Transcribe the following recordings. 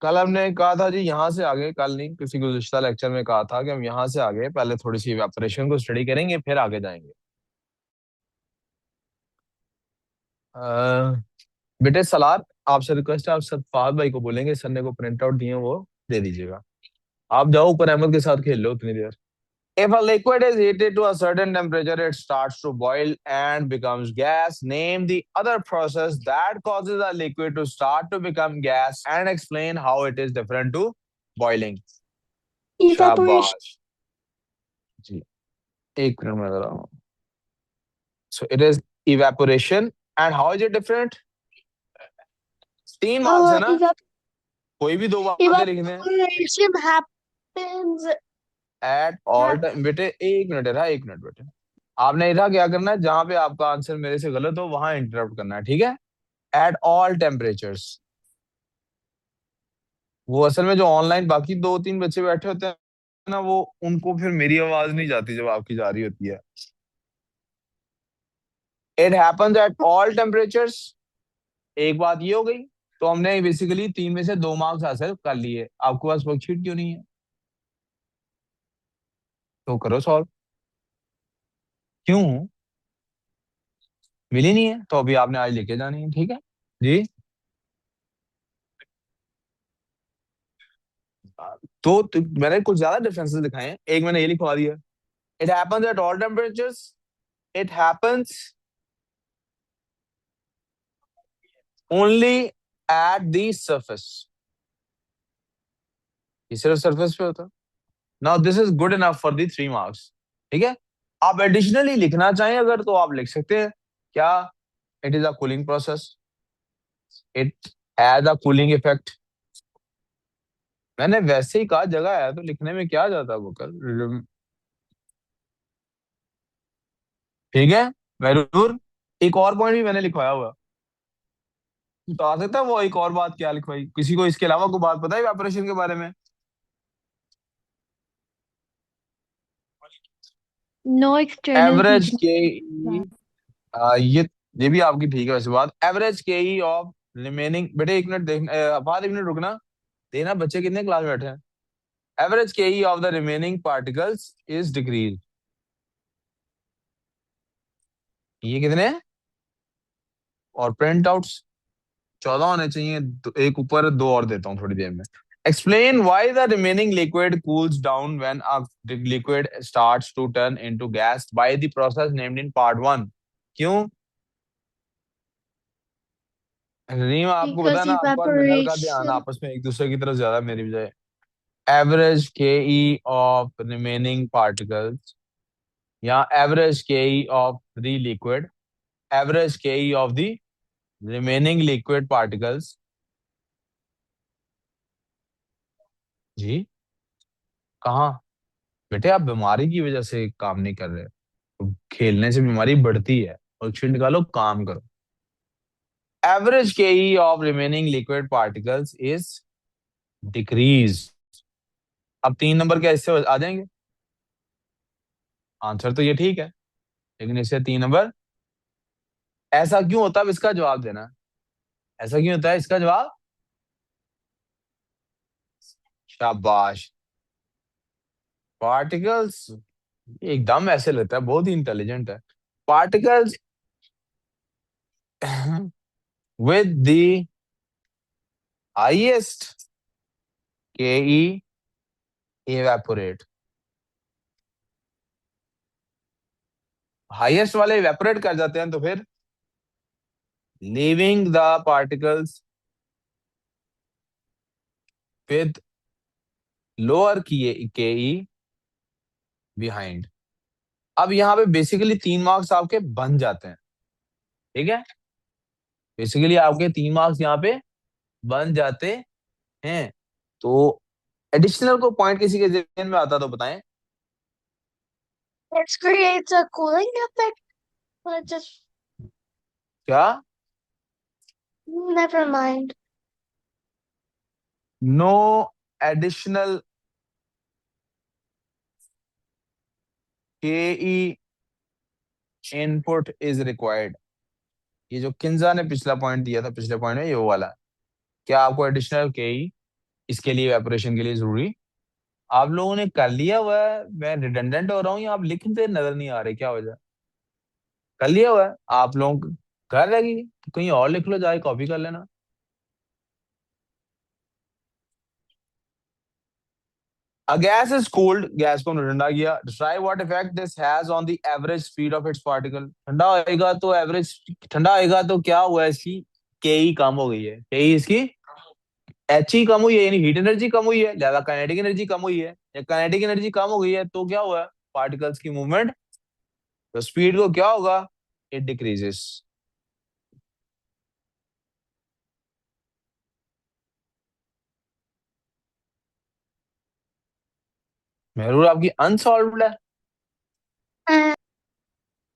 कल हमने कहा था जी यहाँ से आगे, कल नहीं किसी गुज़िश्ता लेक्चर में कहा था कि हम यहाँ से आगे पहले थोड़ी सी इवेपोरेशन को स्टडी करेंगे फिर आगे जाएंगे। अ, बेटे सलार, आपसे रिक्वेस्ट है, आप सर फहद भाई को बोलेंगे सर ने को प्रिंट आउट दिए वो दे दीजिएगा। आप जाओ ऊपर अहमद के साथ खेल लो उतनी देर। If a liquid is heated to a certain temperature, it starts to boil and becomes gas. Name the other process that causes a liquid to start to become gas and explain how it is different to boiling. Evaporation. शाबाश जी, एक minute में जरा। So it is evaporation and how is it different? 3 marks है Uh, ना, evap कोई भी दो बातें लिखने हैं। evaporation happens. At all Hap time बेटे, एक मिनट है, एक मिनट बेटे। आपने इधर क्या करना है, जहां पे आपका आंसर मेरे से गलत हो वहां इंटरप्ट करना है, ठीक है। एट ऑल टेम्परेचर्स, वो असल में जो ऑनलाइन बाकी दो तीन बच्चे बैठे होते हैं ना, वो उनको फिर मेरी आवाज नहीं जाती जब आपकी जा रही होती है। It happens at all temperatures, एक बात ये हो गई। तो हमने बेसिकली 3 में से 2 मार्क्स हासिल कर लिए। आपके पास वर्कशीट क्यों नहीं है? तो करो सॉल्व। क्यों मिली नहीं है? तो अभी आपने आज लेके जानी है, ठीक है जी। तो मैंने कुछ ज्यादा डिफरेंसेस दिखाए हैं, एक मैंने ये लिखवा दिया। It happens at all temperatures, it happens only at the surface, ये सिर्फ सरफेस पे होता है। Now this is good enough for the 3 marks, ठीक है। आप एडिशनली लिखना चाहें अगर तो आप लिख सकते हैं। क्या? It is a cooling process, it has a cooling effect. मैंने वैसे ही कहा, जगह है तो लिखने में क्या जाता है वो कल, ठीक है। जरूर, एक और पॉइंट भी मैंने लिखवाया हुआ। तो आ सकता है वो एक और बात क्या लिखवाई, किसी को इसके अलावा कोई बात पता है ऑपरेशन के बारे में? no external average heating. के, ये भी आपकी ठीक है वैसे बात। Average K E of remaining, बेटे एक मिनट देख, बाद एक मिनट रुकना, देखना बच्चे कितने क्लास में बैठे हैं। Average K E of the remaining particles is decrease, ये कितने हैं? और प्रिंट आउट्स 14 होने चाहिए, एक ऊपर दो और देता हूँ थोड़ी देर में। Explain why the remaining liquid cools down when a liquid starts to turn into gas by the process named in part 1। क्यों? रीम आपको पता है Because ना, आपको और मिनरल का ध्यान evaporation. आपस में एक दूसरे की तरफ ज्यादा मेरी बजाय। Average K E of remaining particles, या average K E of the liquid, average K E of the remaining liquid particles. जी, कहाँ? बेटे आप बीमारी की वजह से काम नहीं कर रहे, तो खेलने से बीमारी बढ़ती है, और छिड़ निकालो काम करो। Average K E of remaining liquid particles is decrease. अब 3 नंबर क्या इससे आ जाएंगे? आंसर तो ये ठीक है, लेकिन इससे 3 नंबर ऐसा क्यों होता है, अब इसका जवाब देना है। ऐसा क्यों होता है, इसका जवाब। शाबाश। पार्टिकल्स, एकदम ऐसे लगता है बहुत ही इंटेलिजेंट है। पार्टिकल्स विद द हाईएस्ट के ई इवेपोरेट, हाईएस्ट वाले इवेपोरेट कर जाते हैं, तो फिर leaving the particles with lower के ई बिहाइंड। अब यहाँ पे बेसिकली 3 मार्क्स आपके बन जाते हैं, ठीक है। बेसिकली आपके 3 मार्क्स यहाँ पे बन जाते हैं। तो एडिशनल को पॉइंट किसी के जहन में आता तो बताएं। It creates a cooling effect. But just क्या? never mind. नो एडिशनल के ई इनपुट इज रिक्वायर्ड। ये जो किंजा ने पिछला पॉइंट दिया था, पिछले पॉइंट में ये वो वाला, क्या आपको एडिशनल के ई इसके लिए इवेपोरेशन के लिए जरूरी। आप लोगों ने कर लिया हुआ है, मैं रिडंडेंट हो रहा हूँ या आप लिखते नजर नहीं आ रहे, क्या वजह? कर लिया हुआ है आप लोग, कर रहेगी तो कहीं और लिख लो, जाए कॉपी कर लेना। A gas is cooled, gas को हमने ठंडा किया। Describe what effect this has on the average speed of its particle। ठंडा होएगा तो एवरेज, ठंडा होएगा तो क्या हुआ इसकी, के ई कम हो गई है, के ई इसकी एच ई कम हुई है, यानी हीट एनर्जी कम हुई है, ज्यादा काइनेटिक एनर्जी कम हुई है। या काइनेटिक एनर्जी कम हो गई है तो क्या हुआ, पार्टिकल्स की मूवमेंट, तो स्पीड को क्या होगा, इट डिक्रीजेस। मेहरूर आपकी अनसॉल्व्ड है। Uh,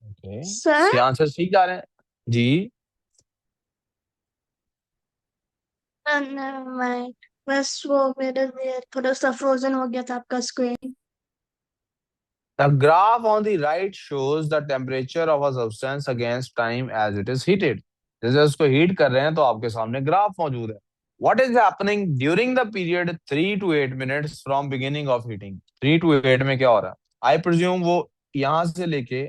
ओके, sir, इसके आंसर ठीक जा रहे हैं जी। never mind. बस वो मेरे लिए थोड़ा सा फ्रोजन हो गया था आपका screen. The graph on the right shows the temperature of a substance against time as it is heated। जैसे उसको हीट कर रहे हैं तो आपके सामने ग्राफ मौजूद है। What is happening during the period 3 to 8 minutes from beginning of heating? 3 to 8 में क्या हो रहा है? I presume वो यहां से लेके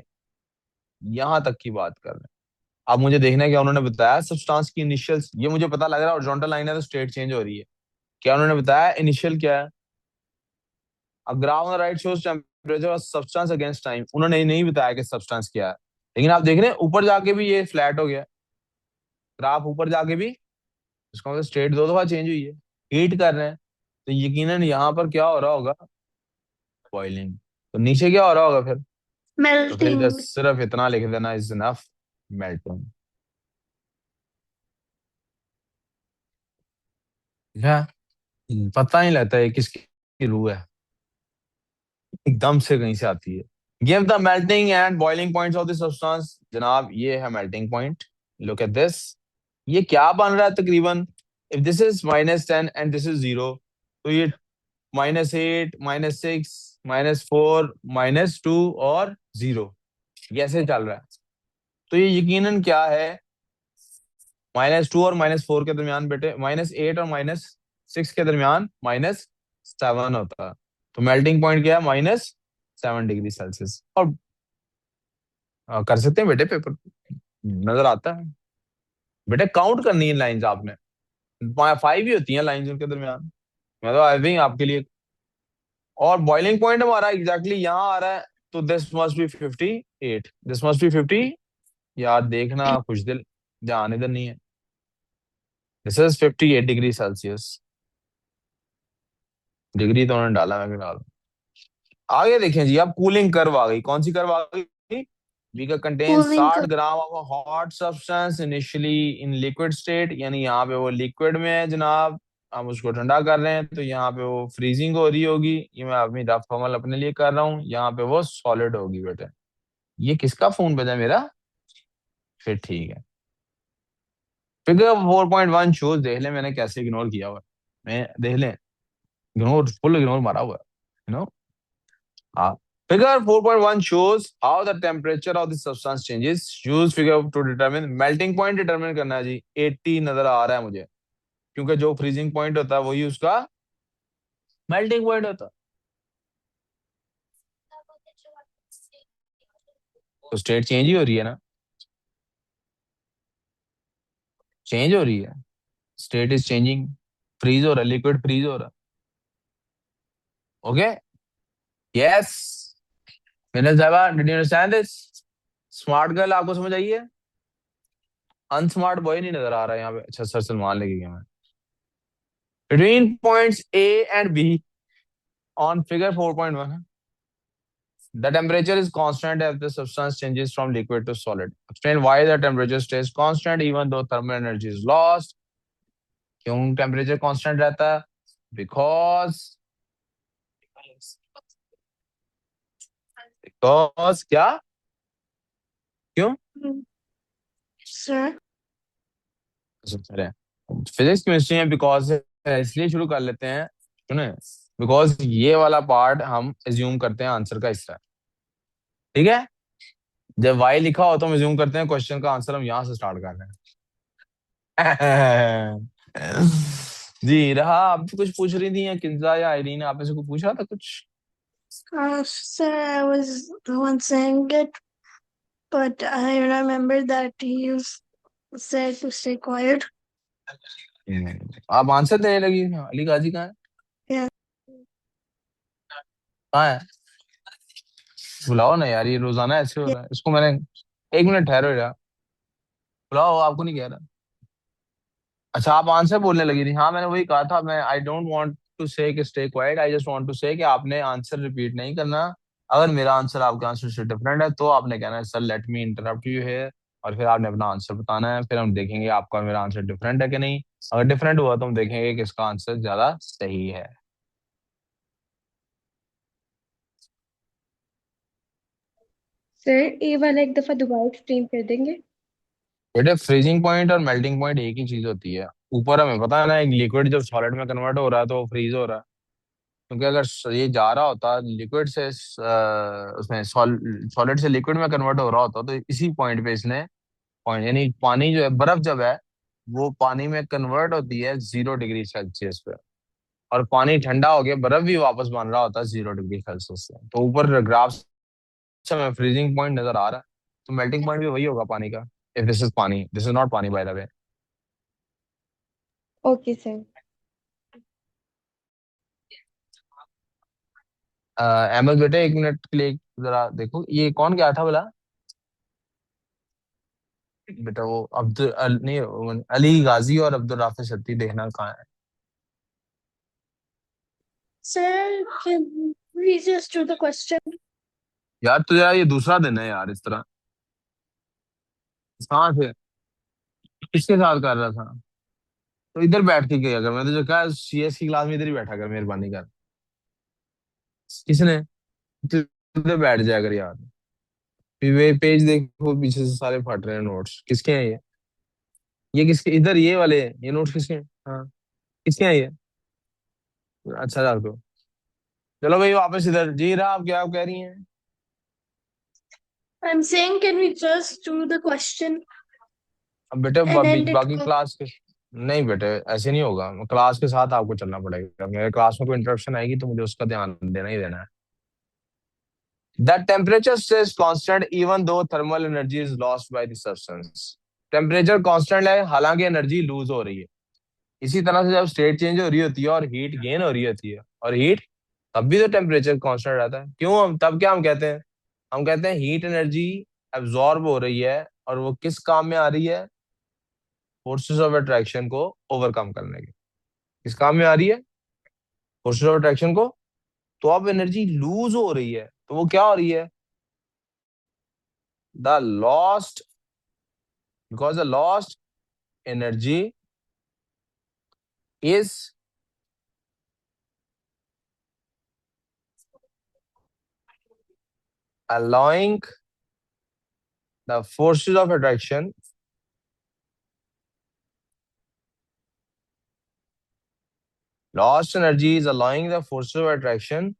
यहां तक की बात कर रहे हैं। अब मुझे देखना है क्या उन्होंने बताया सब्सटेंस की इनिशियल, ये मुझे पता लग रहा है हॉरिजॉन्टल लाइन है तो स्टेट चेंज हो रही है। क्या उन्होंने बताया इनिशियल क्या है? A graph on the right shows temperature of substance against time। उन्होंने नहीं बताया कि सब्सटेंस क्या है, लेकिन आप देख रहे हैं ऊपर जाके भी ये फ्लैट हो गया ग्राफ, ऊपर जाके भी, इसका मतलब स्टेट दो दफा चेंज हुई है, हीट कर रहे हैं तो यकीनन यहाँ पर क्या हो रहा होगा, बॉइलिंग। तो नीचे क्या हो रहा होगा फिर? तो फिर इधर मेल्टिंग। सिर्फ इतना लिख देना, इज इनफ, मेल्टिंग। क्या, पता नहीं लगता है किसकी रूह है, एकदम से कहीं से आती है। Give the melting and boiling points of the substance. जनाब ये है melting point, look at this. ये क्या बन रहा है तकरीबन, if this is -10 and this is 0, तो ये -8, -6, -4, -2 और 0, ये ऐसे चल रहा है। तो ये यकीनन क्या है, -2 और -4 के दरमियान बेटे, -8 और -6 के दरमियान -7 होता है। तो मेल्टिंग पॉइंट क्या है, -7 डिग्री सेल्सियस। और कर सकते हैं बेटे, पेपर नजर आता है बेटे, काउंट करनी है लाइंस आपने, 5 ही होती हैं लाइंस उनके दरमियान। मैं तो आई थिंक आपके लिए। और बॉइलिंग पॉइंट हमारा एग्जैक्टली यहाँ आ रहा है, तो this must be 58, this must be 50। यार देखना कुछ दिल, ध्यान इधर नहीं है। This is 58 degree Celsius, degree तो उन्होंने डाला, मैं भी डाल। आगे देखें जी, अब कूलिंग कर्व आ गई, कौन सी कर्व आ गई? बीकर कंटेन कूलिंग 60 का gram of hot substance initially in liquid state, यानी यहाँ पे वो लिक्विड में है जनाब, हम उसको ठंडा कर रहे हैं तो यहाँ पे वो फ्रीजिंग हो रही होगी। ये मैं अपनी रफ अमल अपने लिए कर रहा हूँ, यहाँ पे वो सॉलिड होगी बेटे। ये किसका फोन बजा मेरा? फिर ठीक है। फिगर 4.1 शोज, देख ले मैंने कैसे इग्नोर किया हुआ है। मैं देख ले, इग्नोर, फुल इग्नोर मारा हुआ है, यू नो। हाँ, figure 4.1 shows how the temperature of the substance changes। Use figure to determine melting point, determine करना है जी। 80 नजर आ रहा है मुझे, क्योंकि जो फ्रीजिंग पॉइंट होता है वही उसका मेल्टिंग पॉइंट होता है। तो स्टेट चेंज ही हो रही है ना, चेंज हो रही है, स्टेट इज चेंजिंग, फ्रीज हो रहा है, लिक्विड फ्रीज हो रहा है। ओके, यस, मैंने साहबा, did you understand this? Smart girl आपको समझ आई है? अनस्मार्ट बॉय नहीं नजर आ रहा है यहाँ पे। अच्छा सर सलमान लेके गया मैं। Between points A and B on figure 4.1, the temperature is constant as the substance changes from liquid to solid। Explain why the temperature stays constant even though thermal energy is lost। क्यों temperature constant रहता है? Because, because क्या, क्यों? Sir. Physics chemistry में because है, इसलिए शुरू कर लेते हैं, सुने, बिकॉज ये वाला पार्ट हम एज्यूम करते हैं आंसर का हिस्सा है, ठीक है। जब वाई लिखा हो तो हम एज्यूम करते हैं क्वेश्चन का आंसर हम यहां से स्टार्ट कर रहे हैं। जी रहा, आप भी कुछ पूछ रही थी, या किंजा या आयरीन, आपने से कुछ पूछा था कुछ? Sir, I was the one saying it, but I remember that he said to stay quiet. आप आंसर देने लगी, अली गाजी कहाँ है? Yeah. कहाँ है? बुलाओ ना यार, ये रोजाना ऐसे हो Yeah. रहा है, इसको मैंने। एक मिनट ठहरो यार, बुलाओ, आपको नहीं कह रहा। अच्छा, आप आंसर बोलने लगी थी। हाँ, मैंने वही कहा था, मैं I don't want to say कि stay quiet, I just want to say कि आपने आंसर रिपीट नहीं करना। अगर मेरा आंसर आपके आंसर से डिफरेंट है तो आपने कहना है sir let me interrupt you है, और फिर आपने अपना आंसर बताना है, फिर हम देखेंगे आपका और मेरा आंसर डिफरेंट है कि नहीं। अगर डिफरेंट हुआ तो हम देखेंगे कि किसका आंसर ज्यादा सही है। सर ये वाला एक दफा दोबारा एक्सप्लेन कर देंगे? बेटे, फ्रीजिंग पॉइंट और मेल्टिंग पॉइंट एक ही चीज होती है। ऊपर हमें पता है ना, एक लिक्विड जब सॉलिड में कन्वर्ट हो रहा है तो वो फ्रीज हो रहा है। क्योंकि अगर ये जा रहा होता लिक्विड से उसमें सॉलिड से लिक्विड में कन्वर्ट हो रहा होता तो इसी पॉइंट पे इसने पॉइंट, यानी पानी जो है, बर्फ जब है वो पानी में कन्वर्ट होती है 0 डिग्री सेल्सियस पे, और पानी ठंडा हो गया, बर्फ भी वापस बन रहा होता है 0 डिग्री सेल्सियस से। तो ऊपर ग्राफ से हमें फ्रीजिंग पॉइंट नजर आ रहा है, तो मेल्टिंग पॉइंट भी वही होगा पानी का। इफ दिस इज पानी, दिस इज नॉट पानी by the way. Okay sir. Ahmed बेटे, एक मिनट के लिए जरा देखो, ये कौन गया था बोला? बेटा वो नहीं, अली गाजी और अब्दुल राफिक सत्ती, देखना कहाँ है। Sir, can we just do the question? यार तो यार ये दूसरा दिन है यार इस तरह, कहाँ थे, किसके साथ कर रहा था? तो इधर बैठ के क्या कर, मैं तो जो कहा सीएस की क्लास में इधर ही बैठा कर, मेहरबानी कर। किसने? तू इधर बैठ जाया कर यार। फिर वे पेज देखो, पीछे से सारे फट रहे हैं नोट्स, किसके हैं ये किसके, इधर ये वाले, ये नोट्स किसके हैं? हाँ, किसके हैं ये? अच्छा रख दो। चलो भाई वापस इधर, जी रहा, आप क्या कह रही हैं? I'm saying, can we just do the question अब बेटे and end it बाकी off? क्लास के, नहीं बेटे ऐसे नहीं होगा, क्लास के साथ आपको चलना पड़ेगा। मेरे क्लास में कोई इंटरप्शन आएगी तो मुझे उसका ध्यान देना ही देना है। The temperature stays constant even though thermal energy is lost by the substance. Temperature constant है हालांकि एनर्जी लूज हो रही है। इसी तरह से जब स्टेट चेंज हो रही होती है और हीट गेन हो रही होती है, और हीट, तब भी तो टेम्परेचर कांस्टेंट रहता है। क्यों? हम तब क्या हम कहते हैं? हम कहते हैं हीट एनर्जी एब्जॉर्ब हो रही है, और वो किस काम में आ रही है? फोर्सेस ऑफ अट्रैक्शन को ओवरकम करने के। किस काम में आ रही है? फोर्सेस ऑफ अट्रैक्शन को। तो अब एनर्जी लूज हो रही है तो वो क्या हो रही है? The lost, because the lost energy is allowing the forces of attraction, lost energy is allowing the forces of attraction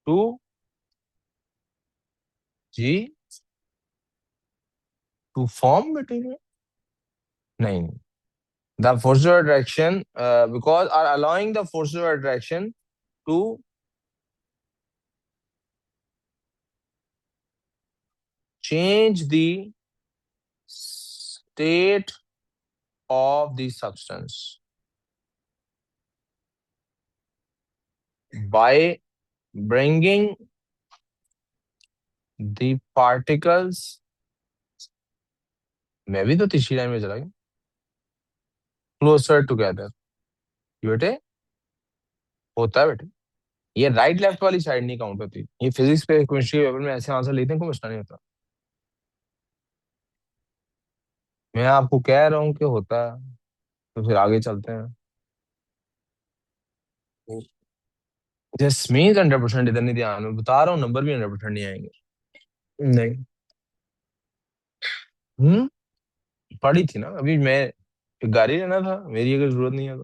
to g to form material. नहीं, the forces of attraction because are allowing the forces of attraction to change the state of the substance by bringing the particles, मैं भी तो तीसरी line में चला गया, closer together। बेटे होता है बेटे, ये राइट लेफ्ट वाली साइड नहीं काउंट होती। ये फिजिक्स पे केमिस्ट्री पेपर में ऐसे आंसर लिखते हैं, कोई मसला नहीं होता। मैं आपको कह रहा हूँ कि होता है, तो फिर आगे चलते हैं। जसमीन 100% इधर नहीं, ध्यान में बता रहा हूँ, नंबर भी 100% नहीं आएंगे। नहीं। पढ़ी थी ना अभी मैं, गाड़ी लेना था मेरी, अगर जरूरत नहीं है तो।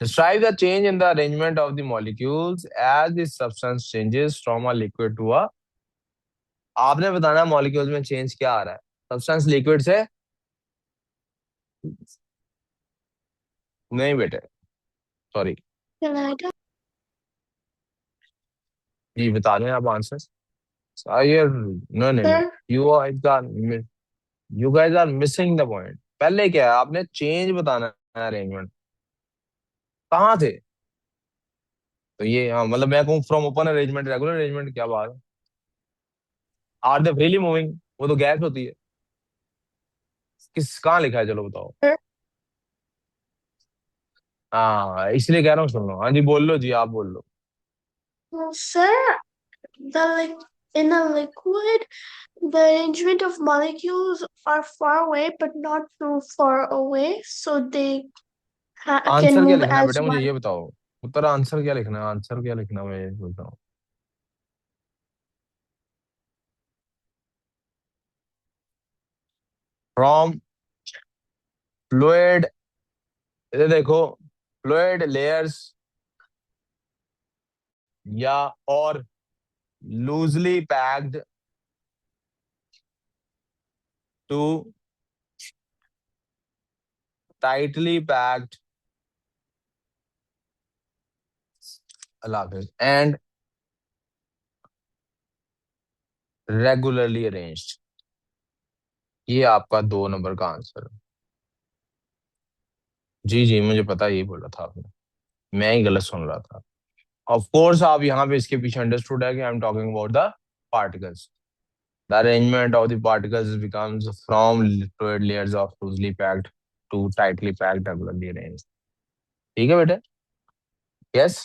Describe the change in the arrangement of the molecules as the substance changes from a liquid to a, आपने बताना मॉलिक्यूल्स में चेंज क्या आ रहा है, सब्सटेंस लिक्विड से नहीं बेटे, सॉरी। Can I do? जी बता दें आप आंसर। यार नो नहीं नहीं, Sir, you guys are missing the point. पहले क्या है, आपने चेंज बताना है अरेंजमेंट, कहाँ थे। तो ये हाँ, मतलब मैं कहूँ from open arrangement regular arrangement, क्या बात है। आर दे फ्रीली मूविंग, वो तो गैस होती है। किस कहाँ लिखा है, चलो बताओ। sir, हाँ इसलिए कह रहा हूँ, सुन लो। हाँ जी बोल लो जी, आप बोल लो। sir, in a liquid, the arrangement of molecules are far away but not too far away, so they can answer क्या move लिखना है as बेटा, मुझे one. ये बताओ। उत्तर आंसर क्या लिखना है, आंसर क्या लिखना है, मैं ये बोलता हूँ। फ्रॉम फ्लूइड, ये देखो, फ्लूइड लेयर्स या और loosely packed to tightly packed and regularly arranged. ये आपका 2 नंबर का आंसर है। जी जी मुझे पता, यही बोला था आपने, मैं ही गलत सुन रहा था। ऑफ कोर्स आप यहाँ पे इसके पीछे अंडरस्टूड है कि I am talking about the particles. The arrangement of the particles becomes from fluid layers of loosely packed to tightly packed regularly arranged. ठीक है बेटे? Yes.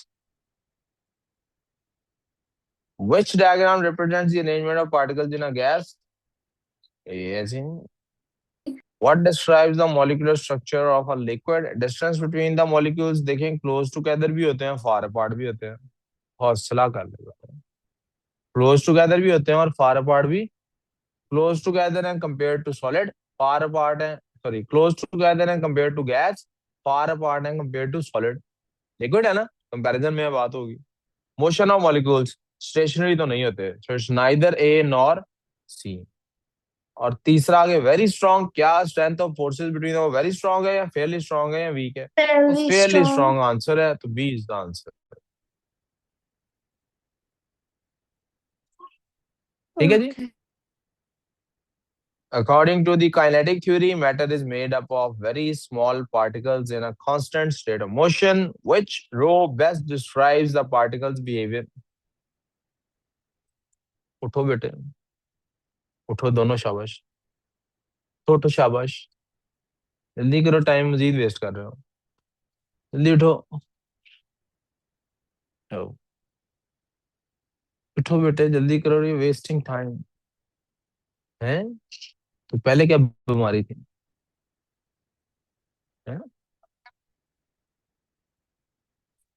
Which diagram represents the arrangement of particles in a gas? Yes. What describes the molecular structure of a liquid? Distance between the molecules देखें close together भी होते हैं, far apart भी होते हैं। हौसला कर ले। Close together भी होते हैं और far apart भी। Close together and compared to solid, far apart and sorry, close together and compared to gas, far apart and compared to solid. Liquid है ना, कंपैरिजन में बात होगी। मोशन ऑफ मॉलिक्यूल्स, स्टेशनरी तो नहीं होते, so it's neither A nor C. और तीसरा आगे वेरी स्ट्रॉन्ग, क्या स्ट्रेंथ ऑफ फोर्सेस बिटवीन, वो वेरी स्ट्रॉन्ग है या फेयरली स्ट्रॉन्ग है या वीक है। तो Fairly Fairlie strong. Strong answer है, तो बी इज द आंसर। ठीक है जी। Okay. According to the kinetic theory, matter is made up of very small particles in a constant state of motion. Which row best describes the particle's behavior? उठो बेटे, उठो दोनों, शाबाश। उठो शाबाश, जल्दी करो, टाइम मजीद वेस्ट कर रहे हो। जल्दी उठो। ओ, उठो बेटे, जल्दी करो, ये वेस्टिंग टाइम है। तो पहले क्या बीमारी थी है?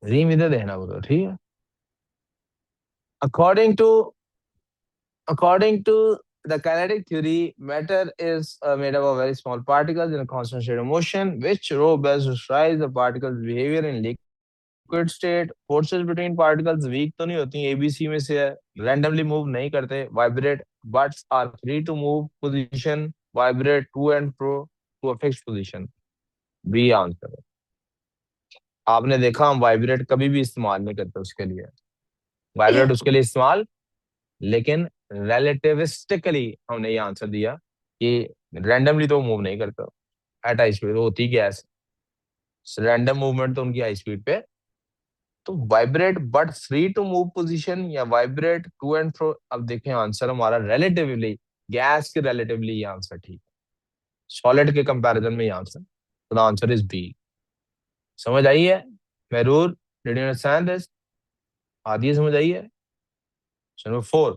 रीम इधर देना बोलो, ठीक है। According to According to the kinetic theory, matter is made up of very small particles in a constant state of motion. Which row best describes the particle's behavior in liquid state? Forces between particles weak तो नहीं होती, ABC में से है। Randomly move नहीं करते, vibrate but are free to move position, vibrate to and fro to a fixed position. B answer है। आपने देखा, हम वाइब्रेट कभी भी इस्तेमाल नहीं करते उसके लिए। Vibrate Yeah. उसके लिए इस्तेमाल, लेकिन रिलेटिविस्टिकली हमने ये आंसर दिया कि रैंडमली तो मूव नहीं करता, एट हाई स्पीड होती गैस, रैंडम मूवमेंट तो उनकी हाई स्पीड पे। तो vibrate but free to move position या वाइब्रेट टू एंड फ्रो। अब देखें आंसर हमारा रिलेटिवली, गैस के रिलेटिवली ये आंसर ठीक है, सॉलिड के कंपैरिजन में ये आंसर, तो द आंसर इज बी। समझ आई है Mahroor? Did you understand this? Aadi समझ आई है? Number 4,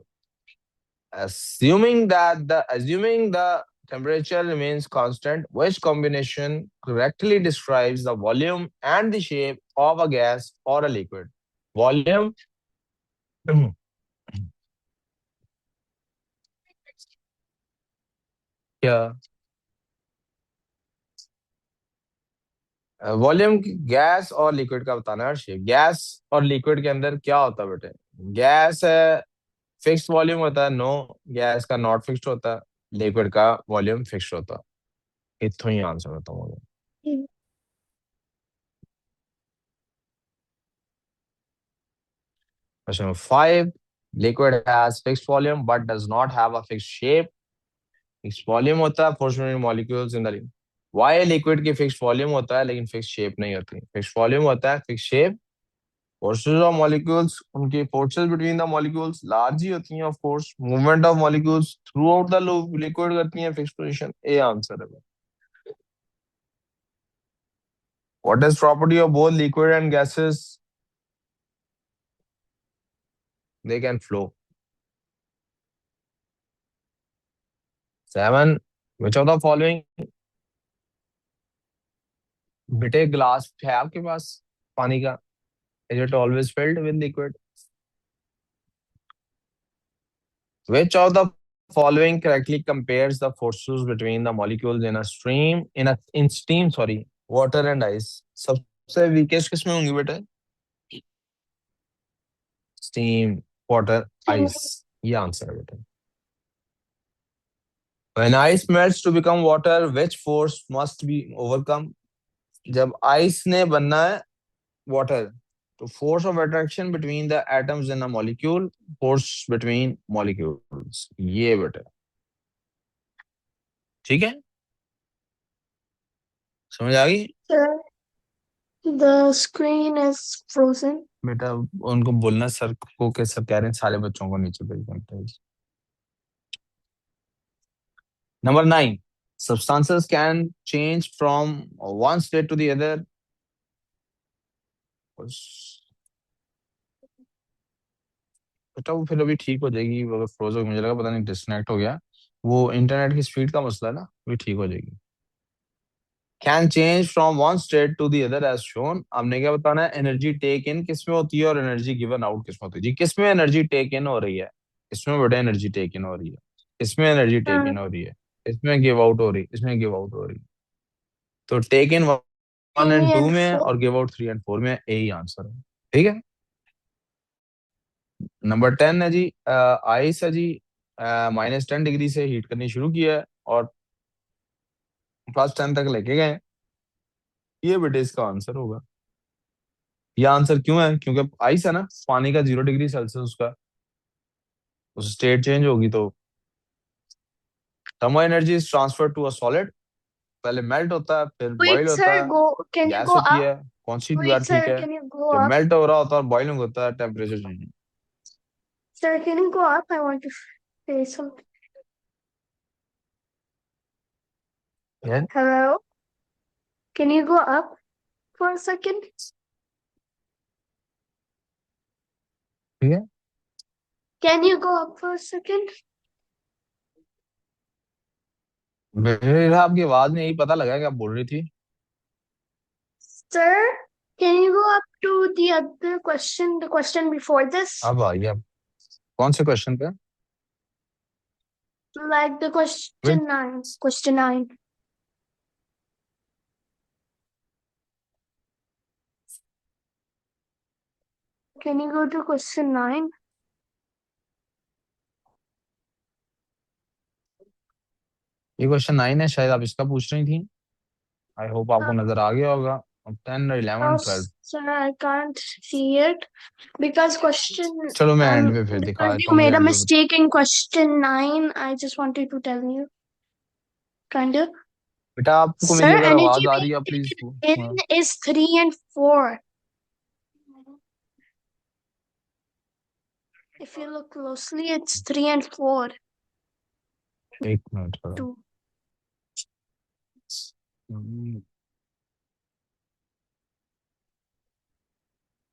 assuming the temperature remains constant, which combination correctly describes the volume and the shape of a gas or a liquid? Volume क्या? Volume gas और liquid का बताना है, शेप। गैस और liquid के अंदर क्या होता है बेटे? गैस है फिक्स्ड वॉल्यूम होता है, नो, गैस का नॉट फिक्स्ड होता है, लिक्विड का वॉल्यूम फिक्स्ड होता है। इतना ही आंसर होता है। Question number 5. Liquid has fixed volume but does not have a fixed shape. Fixed volume होता है force between molecules in the liquid. Why liquid की fixed volume होता है लेकिन fixed shape नहीं होती? Fixed volume होता है, fixed shape. Forces of molecules, उनकी forces between the molecules large ही होती हैं of course. Movement of molecules throughout the liquid करती हैं fixed position. A answer है. What is property of both liquid and gases? They can flow. 7. Which of the following? बेटे glass है आपके पास पानी का? Is it always filled with liquid? Which of the following correctly compares the forces between the molecules in a stream in steam, sorry, water and ice? सबसे weakest किसमें होंगी बेटे? Steam, water, ice. ये answer है बेटे. When ice melts to become water, which force must be overcome? जब ice ने बनना है water, तो force of attraction between the atoms in a molecule, force between molecules. ये बेटा ठीक है, समझ आ गई? Sir, the screen is frozen. बेटा उनको बोलना सर को कि सर कह रहे हैं सारे बच्चों को नीचे भेज दें. Number 9. Substances can change from one state to the other. बेटा वो फिर अभी ठीक हो जाएगी, अगर फ्रोज हो मुझे लगा पता नहीं डिस्कनेक्ट हो गया, वो इंटरनेट की स्पीड का मसला है ना, वो ठीक हो जाएगी. Can change from one state to the other as shown. हमने क्या बताना है? एनर्जी टेक इन किसमें होती है और एनर्जी गिवन आउट किसमें होती है? जी किसमें एनर्जी टेक इन हो रही है? इसमें बेटा एनर्जी टेक इन हो रही है. इसमें एनर्जी टेक इन हो रही है. इसमें गिव आउट हो रही है. इसमें गिव आउट हो रही है. तो टेक इन 1 एंड 2 में है और गिव आउट 3 एंड 4 में है. यही आंसर है. ठीक है. नंबर 10 है जी, आइस है जी, -10 डिग्री से हीट करनी शुरू किया है और +10 तक लेके गए. ये बेटे इसका आंसर होगा. ये आंसर क्यों है? क्योंकि आइस है ना, पानी का 0 डिग्री सेल्सियस का उस स्टेट चेंज होगी तो thermal energy is transfer to a solid. पहले मेल्ट होता है फिर Wait, बॉइल होता sir, है, can you गैस go होती up? है. कौन सी Wait, बात ठीक sir, है? can you go जब up? मेल्ट हो रहा होता है और बॉइलिंग होता है temperature change. Sir, can you go up? I want to say something. Hello? Can you go up for a second? ठीक है. Can you go up for a second? मेरे आपकी आवाज में यही पता लगा कि आप बोल रही थी. Sir, can you go up to the other question, the question before this? अब आइए आप कौन से क्वेश्चन पे? Like the question 9. Question 9. Can you go to question 9? ये क्वेश्चन 9 है, शायद आप इसका पूछ रही थी. आई होप आपको नजर आ गया होगा. 10, 11, 12. Sir, I can't see it because question चलो मैं एंड पे फिर दिखा because देता you हूँ, मुझे made a एंड पे mistake in question 9. I just wanted to tell you. Kind of. बेटा आपको Sir, मेरी अगर energy आवाज आ रही being है please. taken in is 3 and 4. If you look closely, it's 3 and 4. एक मिनट करो. 2.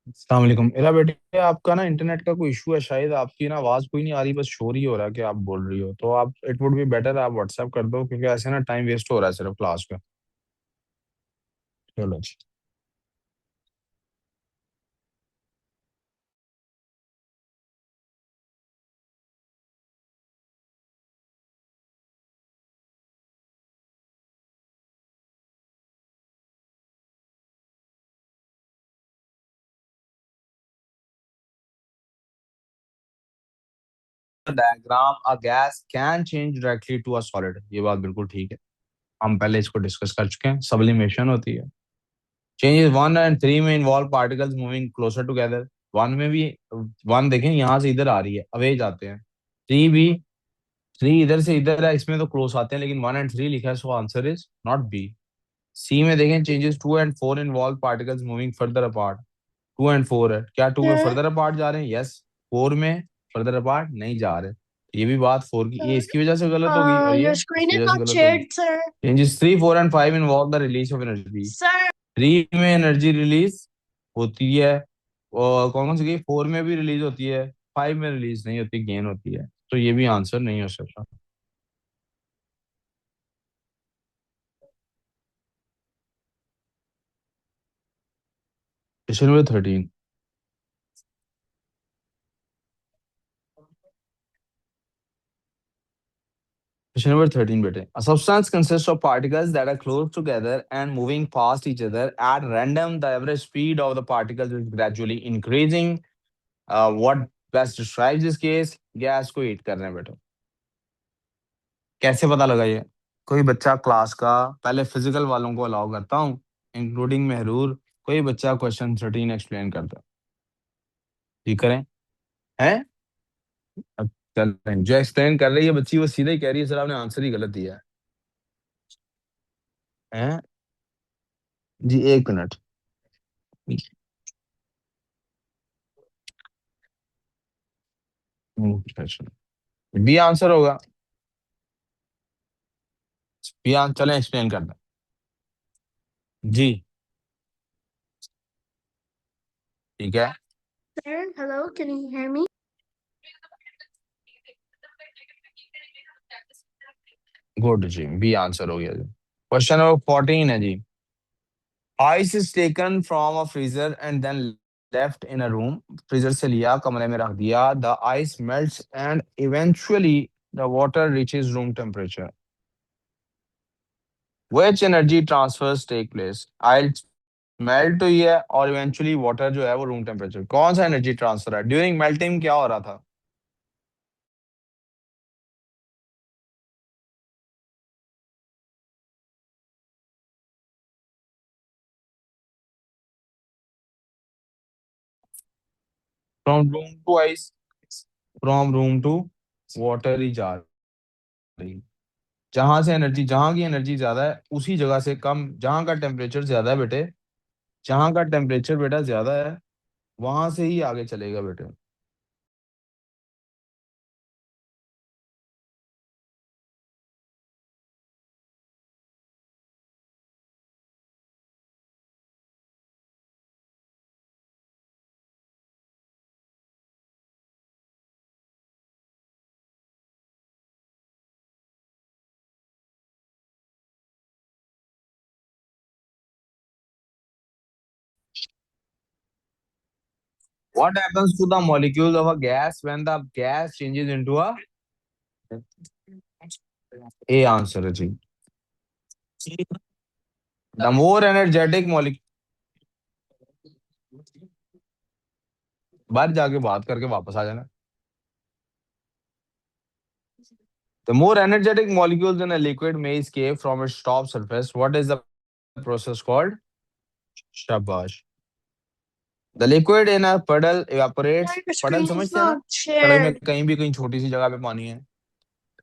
अस्सलाम वालेकुम. मेरा बेटे आपका ना इंटरनेट का कोई इशू है, शायद आपकी ना आवाज कोई नहीं आ रही, बस शोर ही हो रहा है कि आप बोल रही हो. तो आप इट वुड बी बेटर आप व्हाट्सएप कर दो, क्योंकि ऐसे ना टाइम वेस्ट हो रहा है सिर्फ क्लास में. चलो जी. Diagram a gas can change directly to a solid. ये बात बिल्कुल ठीक है, हम पहले इसको डिस्कस कर चुके हैं. सब्लिमेशन होती है. चेंजेस 1 and 3 में involve particles moving closer together. One में भी, वन देखें यहाँ से इधर आ रही है, अवे जाते हैं। थ्री भी, थ्री इधर से इधर है, इसमें तो क्लोज आते हैं, लेकिन वन एंड थ्री लिखा है, so answer is not B. C में देखें, changes two and four involve particles moving further apart. Two and four है, क्या टू में Sir, फर्दर अपार्ट जा रहे हैं? यस। फोर में फर्दर अपार्ट नहीं जा रहे। ये भी बात फोर की, ये इसकी वजह से गलत होगी और your ये screen इसकी is वजह से not गलत होगी। shared, sir. Changes three four and five involve the release of energy. Sir, three में एनर्जी रिलीज होती है, और कौन कौन सी गई, फोर में भी रिलीज होती है, फाइव में रिलीज नहीं होती, गेन होती है। तो ये भी आंसर नहीं हो सकता। Question number 13। Question number 13, bete. A substance consists of particles that are close together and moving past each other at random. The average speed of the particles is gradually increasing. What best describes this case? Gas को heat कर रहे हैं बेटा। कैसे पता लगा ये? कोई बच्चा क्लास का, पहले फिजिकल वालों को अलाउ करता हूँ, इंक्लूडिंग मेहरूर। कोई बच्चा क्वेश्चन 13 एक्सप्लेन करता है। ठीक करें? हैं? अब चल रहे हैं। जो एक्सप्लेन कर रही है बच्ची, वो सीधा ही कह रही है, सर आपने आंसर ही गलत दिया है। हैं? जी, एक मिनट। बी आंसर होगा। बी आंसर, चलें एक्सप्लेन करना। जी, ठीक है। sir, hello, can you hear me? Good जी, बी आंसर हो गया जी। क्वेश्चन नंबर 14 है जी। Ice is taken from a freezer and then left in a room. Freezer से लिया, कमरे में रख दिया। The ice melts and eventually the water reaches room temperature. Which energy transfers take place? Ice melt हुई है और इवेंचुअली वाटर जो है वो रूम टेम्परेचर, कौन सा एनर्जी ट्रांसफर है? ड्यूरिंग मेल्टिंग क्या हो रहा था? From room to ice, from room to water ही जा रही। जहां से एनर्जी, जहां की एनर्जी ज्यादा है उसी जगह से कम, जहां का टेम्परेचर ज्यादा है बेटे, जहां का टेम्परेचर बेटा ज्यादा है, वहां से ही आगे चलेगा बेटे। What happens to the molecules of a gas when the gas changes into a? A answer है जी। द मोर एनर्जेटिक मॉलिक्यूल, बाहर जाके बात करके वापस आ जाना। The more energetic molecules in a liquid may escape from its top surface. What is the process called? शाबाश। The liquid in a puddle evaporates. Sir, your puddle screen is समझते हैं ना? not सड़क में shared. कहीं भी, कहीं छोटी सी जगह पे पानी है।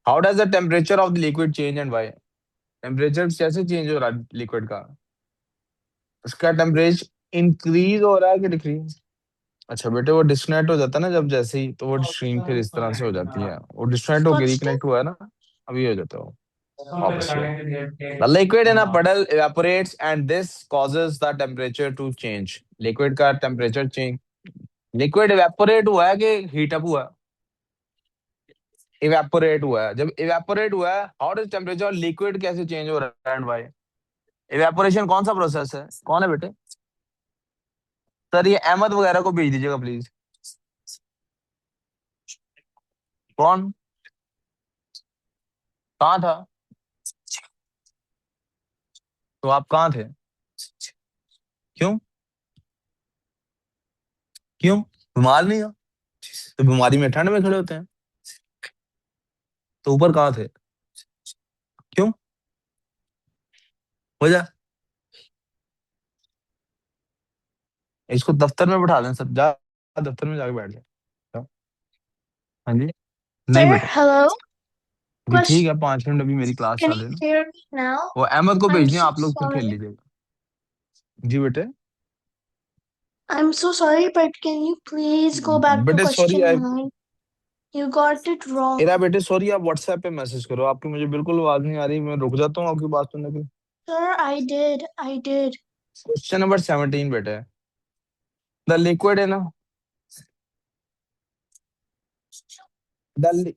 How does the temperature of the liquid change and why? Temperature कैसे चेंज हो रहा है लिक्विड का? उसका टेम्परेचर इंक्रीज हो रहा है कि डिक्रीज? अच्छा बेटे, वो डिस्कनेक्ट हो जाता है ना जब, जैसे ही, तो वो स्ट्रीम फिर इस तरह से हो जाती है। वो डिस्कनेक्ट होकर What's that? रिकनेक्ट हुआ है ना, अभी हो जाता है वो वापस से। The liquid in a puddle evaporates and this causes the temperature to change. Liquid का टेम्परेचर चेंज, लिक्विड इवेपोरेट हुआ है कि हीट अप हुआ है? इवेपोरेट हुआ है। जब इवेपोरेट हुआ है, हाउ डज टेम्परेचर लिक्विड कैसे चेंज हो रहा है एंड व्हाई? इवेपोरेशन कौन सा प्रोसेस है, कौन है बेटे? सर ये अहमद वगैरह को भेज दीजिएगा प्लीज। कौन? कहाँ था? तो आप कहाँ थे? क्यों? क्यों? बीमार नहीं हो? तो बीमारी में ठंड में खड़े होते हैं, तो ऊपर कहाँ थे? क्यों? वजह? इसको दफ्तर में बैठा दें सब, जा दफ्तर में जाके बैठ जाओ। हाँ जी। नहीं Sir, बेटा, hello. जी ठीक Question. है, 5 मिनट अभी मेरी क्लास Can चल you रही है ना। hear me now? वो अहमद को I'm भेजनी है, so आप लोग फिर खेल sorry. लीजिएगा। जी बेटे। I'm so sorry, but can you please go back to बेटे sorry, question 9? You got it wrong. मेरा बेटे सॉरी, आप व्हाट्सएप पे मैसेज करो, आपकी मुझे बिल्कुल आवाज नहीं आ रही, मैं रुक जाता हूँ आपकी बात सुनने के लिए। Sir, I did. I did. Question number 17 बेटे, द लिक्विड है ना, द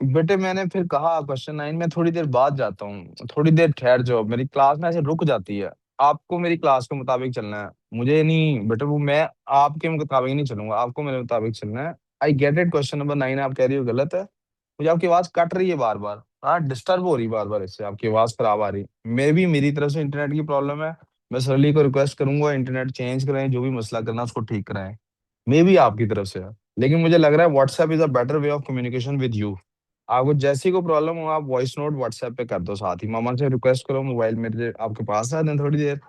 बेटे मैंने फिर कहा क्वेश्चन 9 में थोड़ी देर बाद जाता हूँ, थोड़ी देर ठहर जाओ, मेरी क्लास में ऐसे रुक जाती है। आपको मेरी क्लास के मुताबिक चलना है, मुझे नहीं बेटे, वो मैं आपके मुताबिक नहीं चलूंगा, आपको मेरे मुताबिक चलना है। I get it, question number 9 आप कह रही हो गलत है। मुझे आपकी आवाज कट रही है बार बार, हाँ डिस्टर्ब हो रही है बार बार, इससे आपकी आवाज खराब आ रही है। मे भी मेरी तरफ से इंटरनेट की प्रॉब्लम है, मैं सरली को रिक्वेस्ट करूंगा इंटरनेट चेंज कराएं, जो भी मसला करना है उसको ठीक कराएं। मे भी आपकी तरफ से है, लेकिन मुझे लग रहा है WhatsApp is a better way of communication with you. आपको जैसी को प्रॉब्लम हो, आप वॉइस नोट व्हाट्सएप पे कर दो, साथ ही मामा से रिक्वेस्ट करो मोबाइल मेरे आपके पास आ दें थोड़ी देर,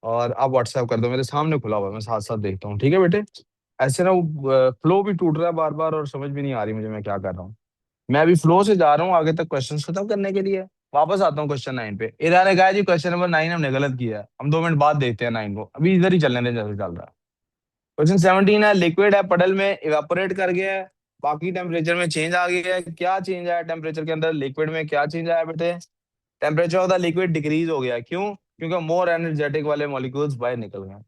और आप व्हाट्सएप कर दो, मेरे सामने खुला हुआ है, मैं साथ साथ देखता हूँ, ठीक है बेटे। ऐसे ना वो फ्लो भी टूट रहा है बार बार, और समझ भी नहीं आ रही मुझे मैं क्या कर रहा हूँ। मैं अभी फ्लो से जा रहा हूँ आगे तक क्वेश्चन खत्म करने के लिए, वापस आता हूँ क्वेश्चन 9 पे। इरा ने कहा जी क्वेश्चन नंबर 9 हमने गलत किया है, हम 2 मिनट बाद देखते हैं 9 को, अभी इधर ही चलने दें जैसे चल रहा है। क्वेश्चन 17 है, लिक्विड है पडल में, इवेपोरेट कर गया है, बाकी टेम्परेचर में चेंज आ गया है, क्या चेंज आया टेम्परेचर के अंदर, लिक्विड में क्या चेंज आया बेटे? Temperature of the liquid decrease हो गया, क्यों? क्योंकि मोर एनर्जेटिक वाले मॉलिक्यूल्स बाहर निकल गए।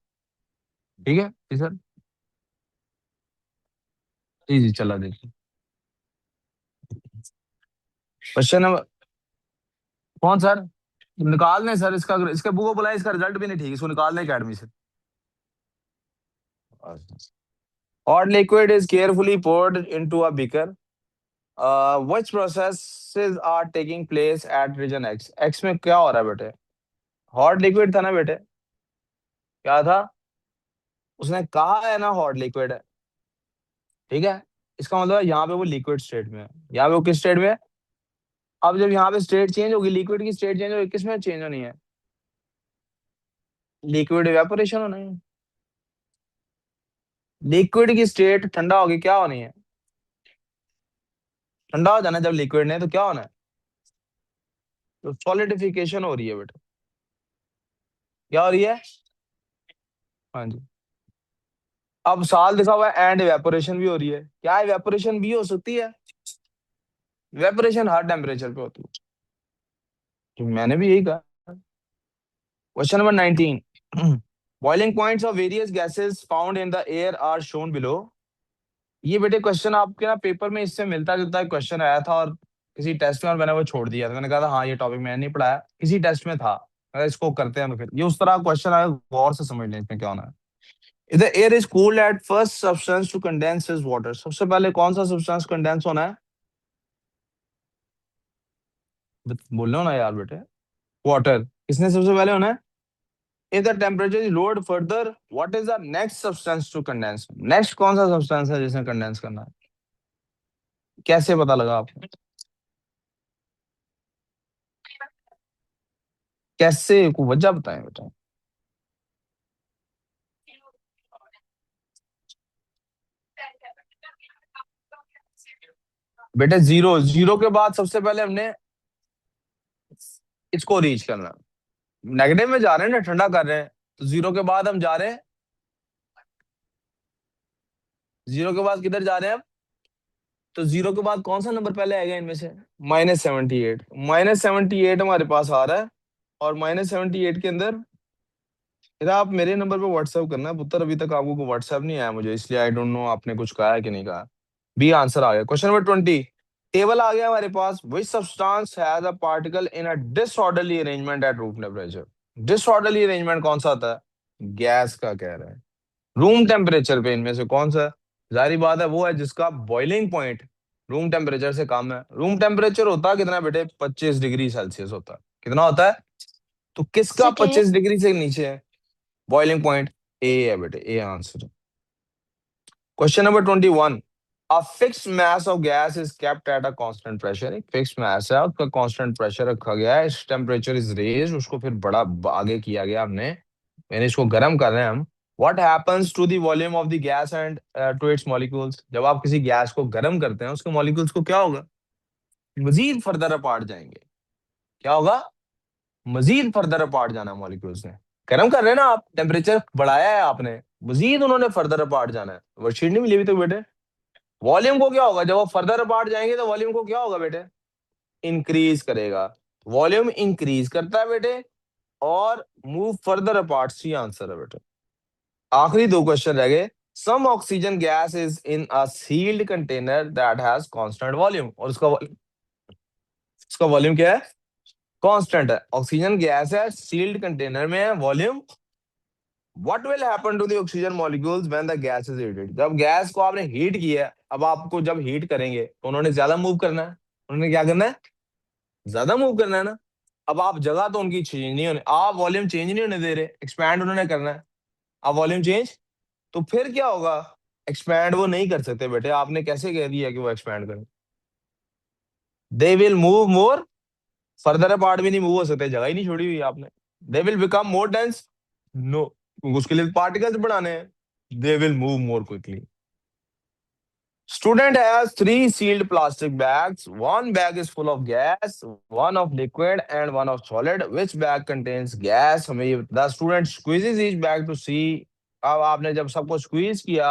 ठीक है जी सर, जी जी चला देखिए। क्वेश्चन नंबर कौन सर? निकाल लें सर इसका, इसके बुक को बुलाएं, इसका रिजल्ट भी नहीं ठीक, इसको निकाल लें अकेडमी से। Hot liquid is carefully poured into a beaker. Which processes are taking place at region X? X में क्या हो रहा है बेटे? हॉट लिक्विड था ना बेटे, क्या था? उसने कहा है ना हॉट लिक्विड है, ठीक है, इसका मतलब है यहाँ पे वो लिक्विड स्टेट में है, यहाँ पे वो किस स्टेट में है? अब जब यहाँ पे स्टेट चेंज होगी, लिक्विड की स्टेट चेंज होगी, किस में चेंज होनी है? लिक्विड इवेपोरेशन होना है। लिक्विड की स्टेट ठंडा होगी, क्या होनी है? ठंडा हो जाना है जब लिक्विड ने, तो क्या होना है? तो सॉलिडिफिकेशन हो रही है बेटा, क्या हो रही है? हाँ जी। अब साल लिखा हुआ है एंड इवेपोरेशन भी हो रही है, क्या इवेपोरेशन भी हो सकती है? इवेपोरेशन हर टेम्परेचर पे होती है, तो मैंने भी यही कहा। Question number 19, boiling points of various gases found in the air are shown below. ये बेटे क्वेश्चन आपके ना पेपर में इससे मिलता जुलता क्वेश्चन आया था, और किसी टेस्ट में, और मैंने वो छोड़ दिया था, मैंने कहा था हाँ ये टॉपिक मैंने नहीं पढ़ाया, किसी टेस्ट में था, इसको करते हैं। तो फिर ये उस तरह क्वेश्चन आया, गौर से समझ लें इसमें क्या होना है। इधर air is cooled at first substance to condense is water, सबसे पहले कौन सा सब्सटेंस कंडेंस होना है? बोल रहे हो ना यार बेटे, वाटर किसने सबसे पहले होना है? If the temperature is lowered further, what is the next substance to condense? Next कौन सा substance है जिसने condense करना है? कैसे पता लगा आपको? कैसे को वजह बताएं बेटा। बेटे जीरो, जीरो के बाद सबसे पहले हमने इसको रीच करना है। नेगेटिव में जा रहे हैं ना, ठंडा कर रहे हैं, तो जीरो के बाद हम जा रहे हैं, जीरो के बाद किधर जा रहे हैं अब? तो जीरो के बाद कौन सा नंबर पहले आएगा इनमें से? -78। -78 हमारे पास आ रहा है, और -78 के अंदर इधर आप मेरे नंबर पे व्हाट्सएप करना है पुत्र, अभी तक आपको व्हाट्सएप नहीं आया मुझे, इसलिए आई डोंट नो आपने कुछ कहा है कि नहीं कहा। बी आंसर आ गया। क्वेश्चन नंबर 20, टेबल आ गया हमारे पास, which substance has a particle in a disorderly arrangement at room temperature. Disorderly arrangement कौन सा होता है? गैस का कह रहा है। रूम टेम्परेचर पे इनमें से कौन सा? जाहिर बात है वो है जिसका बॉइलिंग पॉइंट रूम टेम्परेचर से कम है। रूम टेम्परेचर होता है कितना बेटे? 25 डिग्री सेल्सियस होता है। कितना होता है? तो किसका City. 25 डिग्री से नीचे है बॉइलिंग पॉइंट? ए है बेटे, A answer. Question number 21, a fixed mass of gas is kept at a constant pressure. एक फिक्स्ड मास है, उसका कांस्टेंट प्रेशर रखा गया है, टेम्परेचर इज रेज, उसको फिर बड़ा आगे किया गया हमने, यानी इसको गर्म कर रहे हैं हम, What happens to the volume of the gas and to its molecules? जब आप किसी गैस को गर्म करते हैं उसके मॉलिक्यूल्स को क्या होगा, मजीद फर्दर अपार्ट जाएंगे। क्या होगा, मजीद फर्दर अपार्ट जाना मॉलिक्यूल्स ने। गर्म कर रहे हैं ना आप, टेम्परेचर बढ़ाया है आपने, मजीद उन्होंने फर्दर अपार्ट जाना है। वर्कशीट नहीं मिली हुई तो बेटे, वॉल्यूम को क्या होगा, जब वो फर्दर अपार्ट जाएंगे तो वॉल्यूम को क्या होगा बेटे, इंक्रीज करेगा। वॉल्यूम इंक्रीज करता है बेटे और move further apart, C answer है बेटे। आखिरी दो क्वेश्चन रह गए। Some oxygen gas is in a sealed container that has constant volume, और उसका वॉल्यूम क्या है, कांस्टेंट है। ऑक्सीजन गैस है, सील्ड कंटेनर में है, volume. What will happen to the oxygen molecules when the gas is heated? जब gas को आपने हीट किया है, अब आपको जब हीट करेंगे तो उन्होंने ज्यादा मूव करना है, उन्होंने क्या करना है, ज्यादा मूव करना है ना। अब आप जगह तो उनकी चेंज नहीं होने, आप वॉल्यूम चेंज नहीं होने दे रहे, एक्सपैंड उन्होंने करना है, आप वॉल्यूम चेंज, तो फिर क्या होगा, एक्सपैंड वो नहीं कर सकते बेटे। आपने कैसे कह दिया कि वो एक्सपैंड करें, दे will move more, further apart भी नहीं मूव हो सकते, जगह ही नहीं छोड़ी हुई आपने। They will become more dense, no, उसके लिए पार्टिकल्स बढ़ाने हैं। They will move more quickly. Student has three sealed plastic bags. One bag is full of gas, one of liquid, and one of solid. Which bag contains gas? हमें ये, the student squeezes each bag to see. अब आपने जब सबको squeeze किया,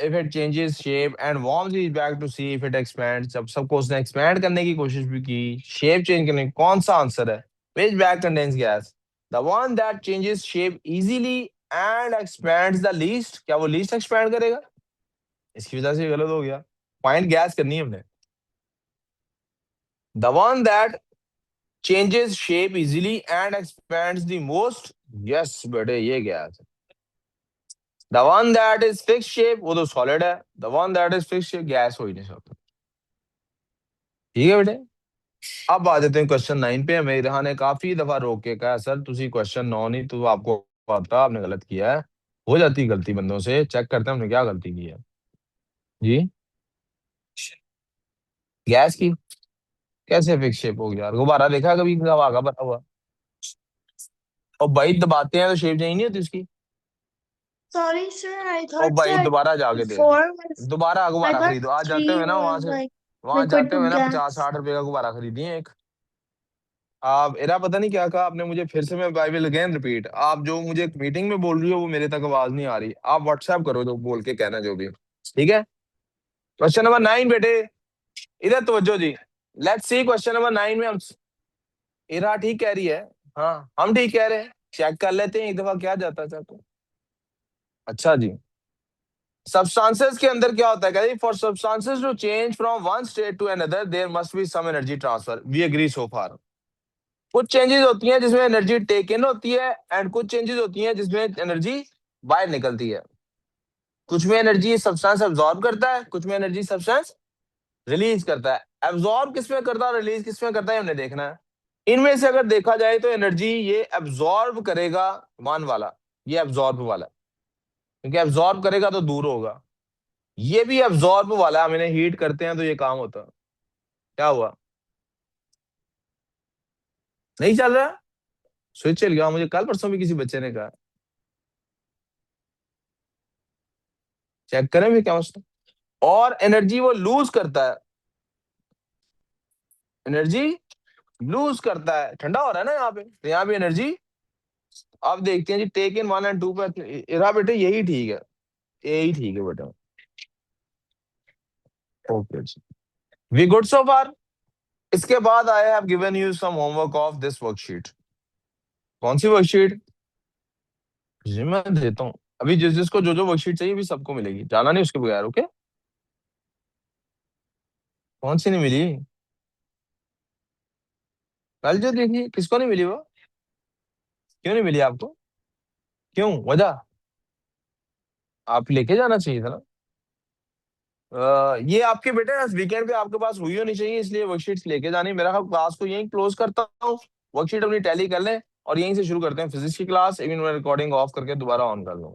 if it changes shape, and warms each bag to see if it expands. जब सबको उसने expand करने की कोशिश भी की, shape change करने की, कौन सा आंसर है? Which bag contains gas? The one that changes shape easily and expands the least. क्या वो least expand करेगा? इसकी वजह से गलत हो गया, पॉइंट गैस करनी है हमने। The one that changes shape easily and expends the most, yes बेटे ये गैस है। The one that is fix shape, वो तो सॉलिड है। The one that is fix shape gas हो ही नहीं सकता। ठीक है बेटे, अब आ जाते हैं क्वेश्चन 9 पे। हमें यहाँ ने काफी दफा रोक के कहा सर तुसी क्वेश्चन 9 नहीं तो आपको पता आपने गलत किया है। हो जाती गलती बंदों से, चेक करते हैं हमने क्या गलती की है जी। गैस की कैसे फिक्स शेप हो गया, गुब्बारा देखा कभी हवा का भरा हुआ, और भाई दबाते हैं तो शेप चेंज नहीं होती उसकी। Sorry, sir. I और thought भाई that दोबारा जाके दे, four was. दोबारा I गुब्बारा thought खरीदो, आज जाते three हुए ना वहां was से, like वहां liquid जाते to हुए ना 50-60 gas. रुपए का गुब्बारा खरीदिए एक। आप एरा पता नहीं क्या कहा आपने मुझे, फिर से मैं आई विल अगेन रिपीट, आप जो मुझे मीटिंग में बोल रही हो वो मेरे तक आवाज नहीं आ रही, आप व्हाट्सएप करो तो बोल के कहना जो भी, ठीक है। क्वेश्चन नंबर 9 बेटे, इधर तवज्जो जी। लेट्स सी क्वेश्चन नंबर 9 में हम, इरा ठीक कह रही है, हाँ हम ठीक कह रहे हैं, चेक कर लेते हैं एक दफा क्या जाता है आपको। अच्छा जी, सब्सटेंसेस के अंदर क्या होता है, कहते हैं for substances to change from one state to another there must be some energy transfer, we agree so far. कुछ चेंजेस होती हैं जिसमें एनर्जी टेक इन होती है एंड कुछ चेंजेस होती हैं जिसमें एनर्जी बाहर निकलती है। कुछ में एनर्जी सब्सटेंस अब्सॉर्ब करता है, कुछ में एनर्जी सब्सटेंस रिलीज करता है। एब्सॉर्ब किस में करता है, रिलीज किस में करता है, हमने देखना है। इनमें से अगर देखा जाए तो एनर्जी ये एब्सॉर्ब करेगा, वन वाला, ये एब्सॉर्ब वाला, क्योंकि एब्सॉर्ब करेगा तो दूर होगा। ये भी एब्सॉर्ब वाला, हम इन्हें हीट करते हैं तो ये काम होता है। क्या हुआ, नहीं चल रहा, स्विच चल गया, मुझे कल परसों भी किसी बच्चे ने कहा। चेक करें भी क्या मसला। और एनर्जी वो लूज करता है, एनर्जी लूज करता है, ठंडा हो रहा है ना यहाँ पे, तो यहाँ भी एनर्जी। आप देखते हैं जी टेक इन 1 और 2 पे, इरा बेटे यही ठीक है, यही ठीक है बेटा। ओके जी, वी गुड सो फार। इसके बाद I have given you some homework of this worksheet. कौन सी वर्कशीट, जी मैं देता हूँ अभी, जिस जिसको जो जो वर्कशीट चाहिए भी सबको मिलेगी, जाना नहीं उसके बगैर, ओके। कौन सी नहीं मिली, कल जो देखी किसको नहीं मिली वो, क्यों नहीं मिली आपको, क्यों, वजह, आप लेके जाना चाहिए था ना। ये आपके बेटे वीकेंड पे आपके पास हुई होनी चाहिए, इसलिए वर्कशीट्स लेके जानी। मेरा ख्याल क्लास को यहीं क्लोज करता हूँ, वर्कशीट अपनी टैली कर लें और यहीं से शुरू करते हैं फिजिक्स की क्लास। इवन मैं रिकॉर्डिंग ऑफ करके दोबारा ऑन कर लूँ।